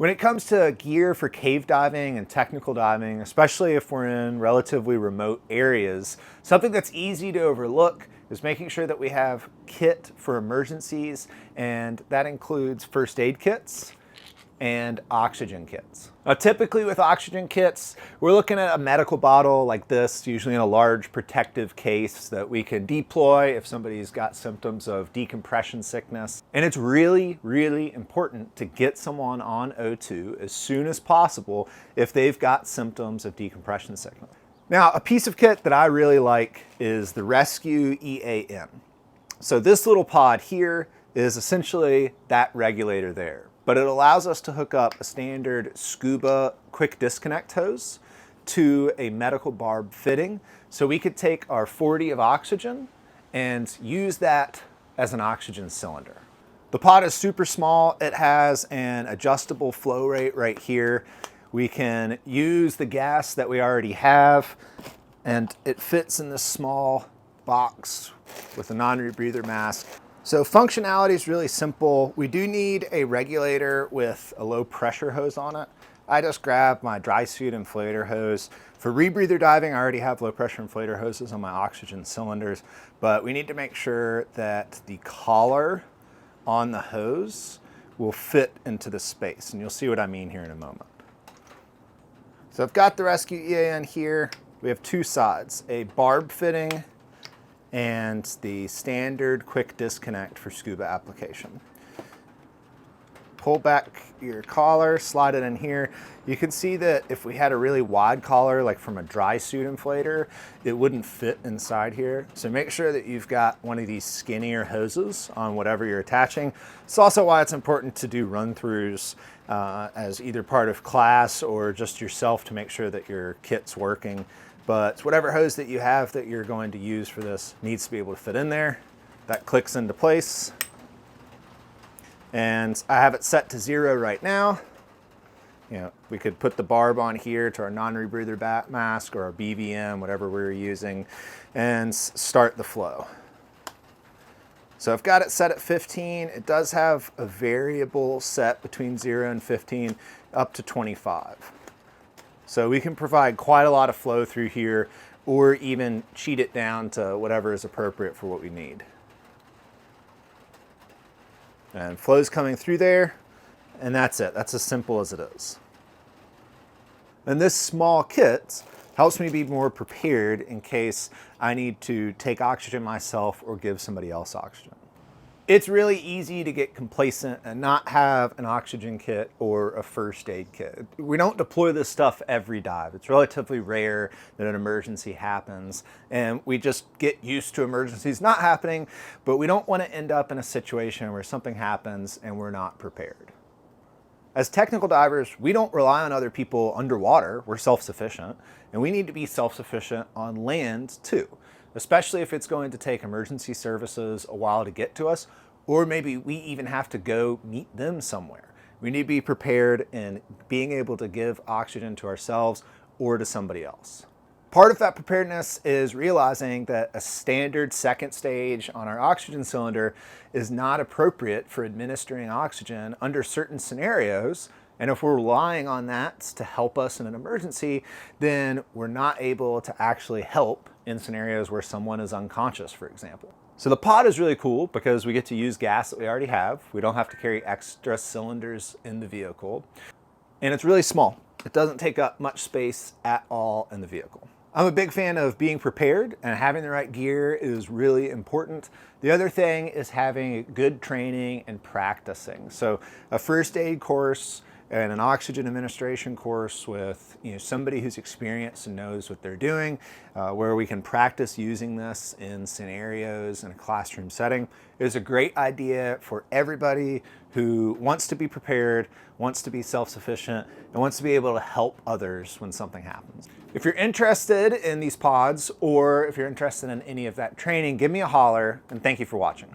When it comes to gear for cave diving and technical diving, especially if we're in relatively remote areas, something that's easy to overlook is making sure that we have kit for emergencies, and that includes first aid kits and oxygen kits. Now, typically with oxygen kits, we're looking at a medical bottle like this, usually in a large protective case that we can deploy if somebody's got symptoms of decompression sickness. And it's really, really important to get someone on O2 as soon as possible if they've got symptoms of decompression sickness. Now, a piece of kit that I really like is the Rescue EAN. So this little pod here is essentially that regulator there, but it allows us to hook up a standard scuba quick disconnect hose to a medical barb fitting. So we could take our 40 of oxygen and use that as an oxygen cylinder. The pod is super small. It has an adjustable flow rate right here. We can use the gas that we already have, and it fits in this small box with a non-rebreather mask. So functionality is really simple. We do need a regulator with a low pressure hose on it. I just grabbed my dry suit inflator hose. For rebreather diving, I already have low pressure inflator hoses on my oxygen cylinders, but we need to make sure that the collar on the hose will fit into the space, and you'll see what I mean here in a moment. So I've got the Rescue EAN here. We have two sides, a barb fitting and the standard quick disconnect for scuba application. Pull back your collar, slide it in here. You can see that if we had a really wide collar, like from a dry suit inflator, it wouldn't fit inside here. So make sure that you've got one of these skinnier hoses on whatever you're attaching. It's also why it's important to do run-throughs as either part of class or just yourself to make sure that your kit's working. But whatever hose that you have that you're going to use for this needs to be able to fit in there. That clicks into place. And I have it set to 0 right now. You know, we could put the barb on here to our non-rebreather mask or our BVM, whatever we're using, and start the flow. So I've got it set at 15. It does have a variable set between 0 and 15 up to 25. So we can provide quite a lot of flow through here, or even cheat it down to whatever is appropriate for what we need. And flow's coming through there, and that's it. That's as simple as it is. And this small kit helps me be more prepared in case I need to take oxygen myself or give somebody else oxygen. It's really easy to get complacent and not have an oxygen kit or a first aid kit. We don't deploy this stuff every dive. It's relatively rare that an emergency happens, and we just get used to emergencies not happening, but we don't want to end up in a situation where something happens and we're not prepared. As technical divers, we don't rely on other people underwater. We're self-sufficient, and we need to be self-sufficient on land too, especially if it's going to take emergency services a while to get to us, or maybe we even have to go meet them somewhere. We need to be prepared in being able to give oxygen to ourselves or to somebody else. Part of that preparedness is realizing that a standard second stage on our oxygen cylinder is not appropriate for administering oxygen under certain scenarios. And if we're relying on that to help us in an emergency, then we're not able to actually help in scenarios where someone is unconscious, for example. So the pod is really cool because we get to use gas that we already have. We don't have to carry extra cylinders in the vehicle. And it's really small. It doesn't take up much space at all in the vehicle. I'm a big fan of being prepared, and having the right gear is really important. The other thing is having good training and practicing. So a first aid course and an oxygen administration course with somebody who's experienced and knows what they're doing, where we can practice using this in scenarios in a classroom setting, is a great idea for everybody who wants to be prepared, wants to be self-sufficient, and wants to be able to help others when something happens. If you're interested in these pods, or if you're interested in any of that training, give me a holler, and thank you for watching.